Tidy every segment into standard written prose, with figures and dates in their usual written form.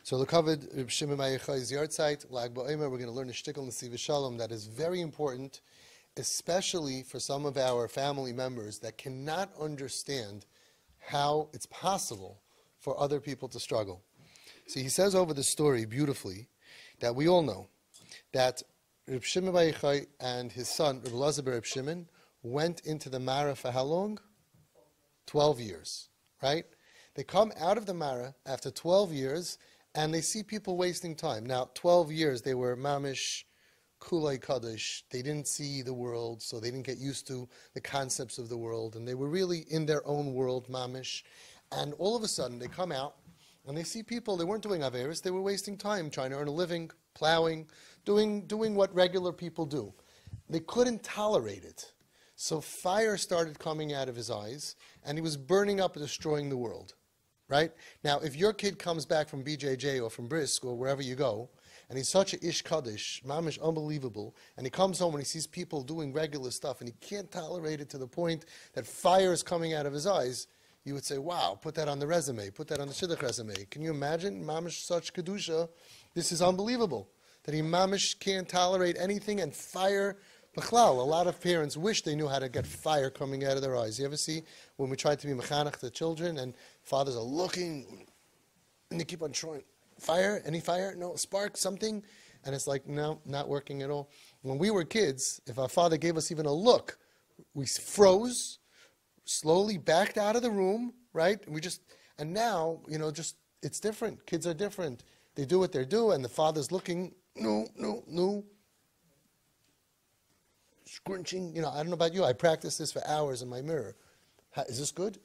So the covered Reb Shimon Bar Yochai's yard site, Lag BAOMER, we're going to learn a shtickle NESIVAS SHALOM that is very important, especially for some of our family members that cannot understand how it's possible for other people to struggle. So he says over the story beautifully that we all know that Reb Shimon Bar Yochai and his son, Reb Reb Shimon, went into the Mara for how long? 12 years, right? They come out of the Mara after 12 years, and they see people wasting time. Now, 12 years, they were mamish, kulai kaddish. They didn't see the world, so they didn't get used to the concepts of the world, and they were really in their own world, mamish. And all of a sudden, they come out, and they see people, they weren't doing Averis, they were wasting time, trying to earn a living, plowing, doing what regular people do. They couldn't tolerate it. So fire started coming out of his eyes, and he was burning up and destroying the world. Right? Now, if your kid comes back from BJJ or from Brisk or wherever you go, and he's such a ish kaddish, mamish, unbelievable, and he comes home and he sees people doing regular stuff, and he can't tolerate it to the point that fire is coming out of his eyes, you would say, wow, put that on the resume, put that on the shidduch resume. Can you imagine? Mamish, such kedusha, this is unbelievable. That he mamish can't tolerate anything, and fire. B'chlal, a lot of parents wish they knew how to get fire coming out of their eyes. You ever see when we try to be mechanech to children and fathers are looking and they keep on trying, fire, any fire, no, spark, something, and it's like, no, not working at all. When we were kids, if our father gave us even a look, we froze, slowly backed out of the room, right? And now, just, it's different. Kids are different. They do what they do, and the father's looking, no. Scrunching, I don't know about you, I practice this for hours in my mirror. Is this good?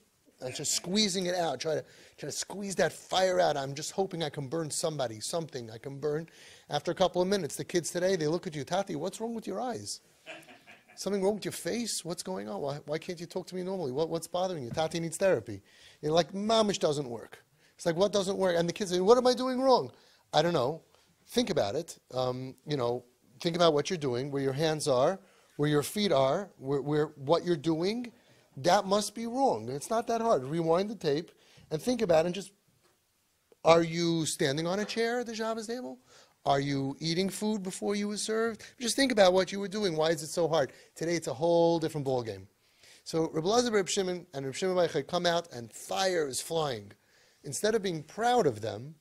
I'm just squeezing it out, try to squeeze that fire out. I'm just hoping I can burn something I can burn. After a couple of minutes, the kids today, they look at you, Tati, what's wrong with your eyes? Something wrong with your face? What's going on? Why can't you talk to me normally? What's bothering you? Tati needs therapy. Like, mamish doesn't work. It's like, what doesn't work? And the kids say, what am I doing wrong? I don't know. Think about it. Think about what you're doing, where your hands are, where your feet are, where what you're doing, that must be wrong. It's not that hard. Rewind the tape and think about it. And just, are you standing on a chair at the Shabbos table? Are you eating food before you were served? Just think about what you were doing. Why is it so hard? Today it's a whole different ballgame. So Reb Shimon and Reb Shimon Bar Yochai come out and fire is flying. Instead of being proud of them,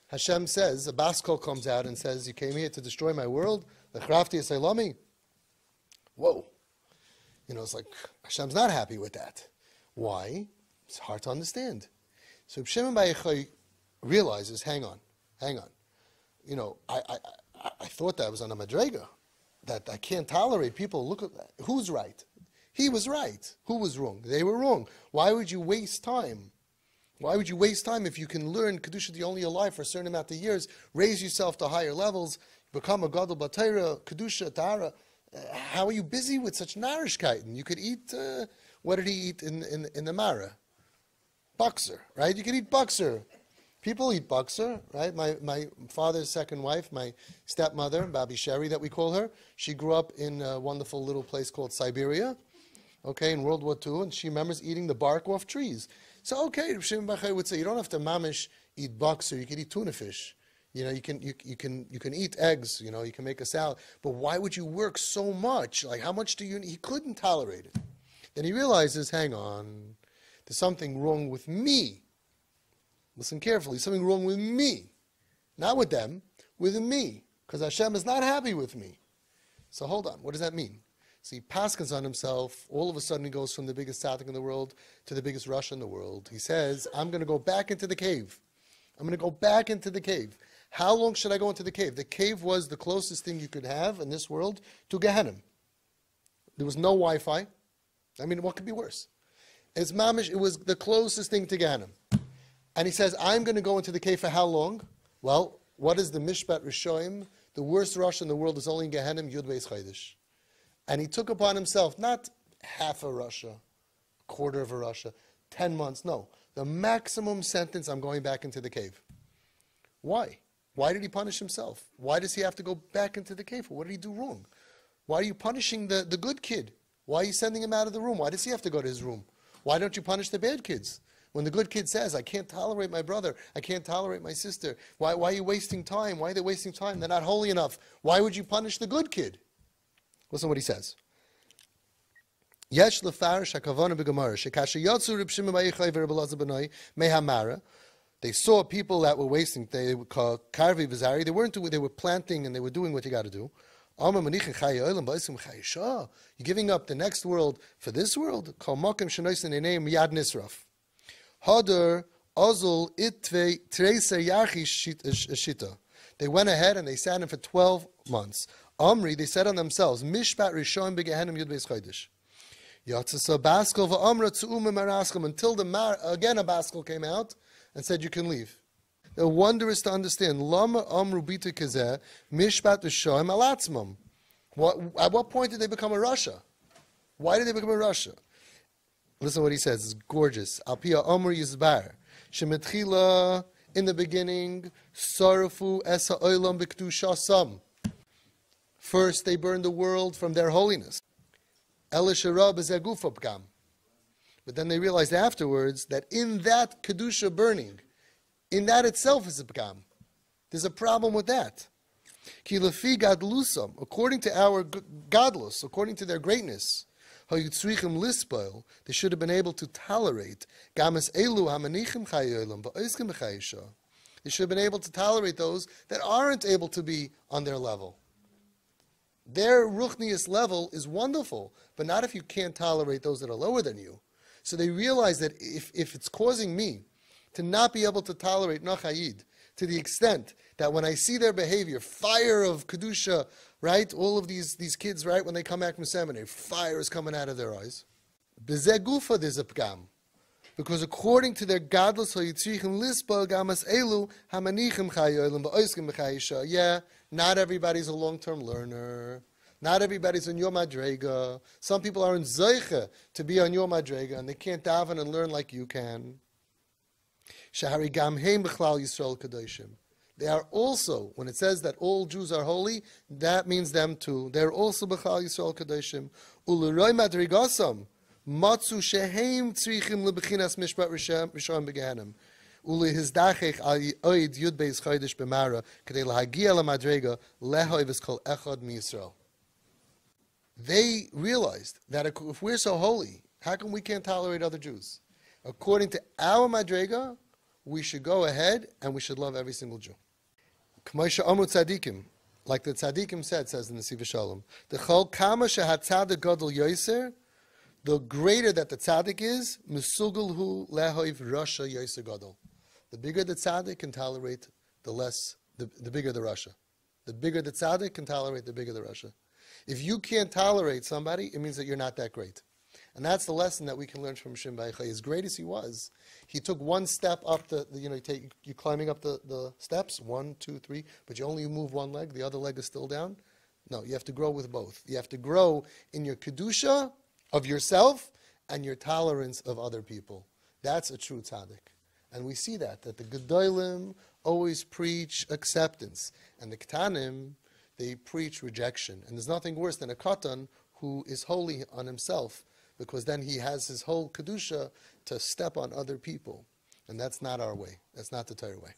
Hashem says, a baskol comes out and says, you came here to destroy my world? Lechrafti esaylami? Whoa. It's like Hashem's not happy with that. Why? It's hard to understand. So Reb Shimon Bar Yochai realizes, hang on. I thought that was on a madrega, that I can't tolerate people. Look at that. Who's right? He was right. Who was wrong? They were wrong. Why would you waste time? Why would you waste time if you can learn Kedusha, you're only alive for a certain amount of years, raise yourself to higher levels, become a Gadol B'Torah, Kedusha, Tahara? How are you busy with such narishkeiten? You could eat, what did he eat in the Mara? Buxer, right? You could eat buxer. People eat buxer, right? My father's second wife, my stepmother, Babi Sherry that we call her, she grew up in a wonderful little place called Siberia, in World War II, and she remembers eating the bark off trees. So, Reb Shimon Bar Yochai would say, you don't have to mamish eat buxer, you can eat tuna fish. You can eat eggs, you can make a salad. But why would you work so much? Like, how much do you need? He couldn't tolerate it. Then he realizes, hang on, there's something wrong with me. Listen carefully, something wrong with me. Not with them, with me. Because Hashem is not happy with me. So hold on, what does that mean? So he paskins on himself. All of a sudden he goes from the biggest tzaddik in the world to the biggest Rasha in the world. He says, I'm going to go back into the cave. I'm going to go back into the cave. How long should I go into the cave? The cave was the closest thing you could have in this world to Gehenna. There was no Wi-Fi. What could be worse? It's mamish, it was the closest thing to Gehenna. And he says, I'm going to go into the cave for how long? Well, what is the Mishpat Rishoim? The worst Rasha in the world is only in Gehenna, Yud Beis Chodesh. And he took upon himself, not half a Rasha, a quarter of a Rasha, 10 months, no. The maximum sentence, I'm going back into the cave. Why? Why did he punish himself? Why does he have to go back into the cave? What did he do wrong? Why are you punishing the good kid? Why are you sending him out of the room? Why does he have to go to his room? Why don't you punish the bad kids? When the good kid says, I can't tolerate my brother, I can't tolerate my sister, why are you wasting time? Why are they wasting time? They're not holy enough. Why would you punish the good kid? Listen to what he says. Yesh lefarish hakavana b'gemara shekasha yatzu Reb Shimon bar Yochai v'Reb Elazar b'nai mehamara. They saw people that were wasting. They were called karvi v'zari. They weren't doing. They were planting and they were doing what you got to do. You're giving up the next world for this world. Kol makom shenoisen einayim yad nisraf. Hadar azul itve treser yachish shita. They went ahead and they sat in for 12 months. Amri, they said on themselves, Mishpat Rishon b'gehenim yud beis chodesh. Yatzasa baskel v'amra tzu'um maraskem, until again a baskel came out and said you can leave. The wonder is to understand lama amru bita kazeh mishpat Rishon alatzmam. At what point did they become a Russia? Why did they become a Russia? Listen to what he says. It's gorgeous. Alpia amru yizbar shemetchila, in the beginning sarafu esa olam b'kedusha sam. First, they burned the world from their holiness. But then they realized afterwards that in that Kedusha burning, in that itself is a pgam. There's a problem with that. According to our godless, according to their greatness, they should have been able to tolerate. They should have been able to tolerate those that aren't able to be on their level. Their ruchnius level is wonderful, but not if you can't tolerate those that are lower than you. So they realize that if it's causing me to not be able to tolerate nachayid, to the extent that when I see their behavior, fire of kedusha, right? All of these kids, right, when they come back from seminary, fire is coming out of their eyes. B'zeh gufa there's a pgam. Because according to their godless hoyitzrichim lispa gamas elu hamanichim chayolim ba'oiskim b'chayisha. Yeah, not everybody's a long-term learner. Not everybody's on your madrega. Some people aren't zeiche to be on your madrega, and they can't daven and learn like you can. Shahari gam heim b'chlal Yisrael kadoshim. They are also, when it says that all Jews are holy, that means them too. They're also b'chlal Yisrael kadoshim. U'leroi madrigasam. Matzu shehem tzrichim lebechinas mishpat rishon begehenim. Uli hizdachech al oid yud beis chodesh b'mara k'dei lahagia lamadrega lehoiv kol echad miYisrael. They realized that if we're so holy, how come we can't tolerate other Jews? According to our madrega, we should go ahead and we should love every single Jew. K'moshe amru tzadikim, like the tzadikim says in the NESIVAS SHALOM, the chol kama shehat tzadik gadol yoser, the greater that the tzaddik is, misugul hu lehoiv rasha yoser gadol. The bigger the tzaddik can tolerate, the bigger the rasha. The bigger the tzaddik can tolerate, the bigger the rasha. If you can't tolerate somebody, it means that you're not that great. And that's the lesson that we can learn from Shimon bar Yochai. As great as he was, he took one step up you're climbing up the steps, 1, 2, 3, but you only move one leg, the other leg is still down. No, you have to grow with both. You have to grow in your kedusha of yourself and your tolerance of other people. That's a true tzaddik. And we see that the gedolim always preach acceptance, and the ketanim, they preach rejection. And there's nothing worse than a katan who is holy on himself, because then he has his whole kedusha to step on other people. And that's not our way. That's not the Torah way.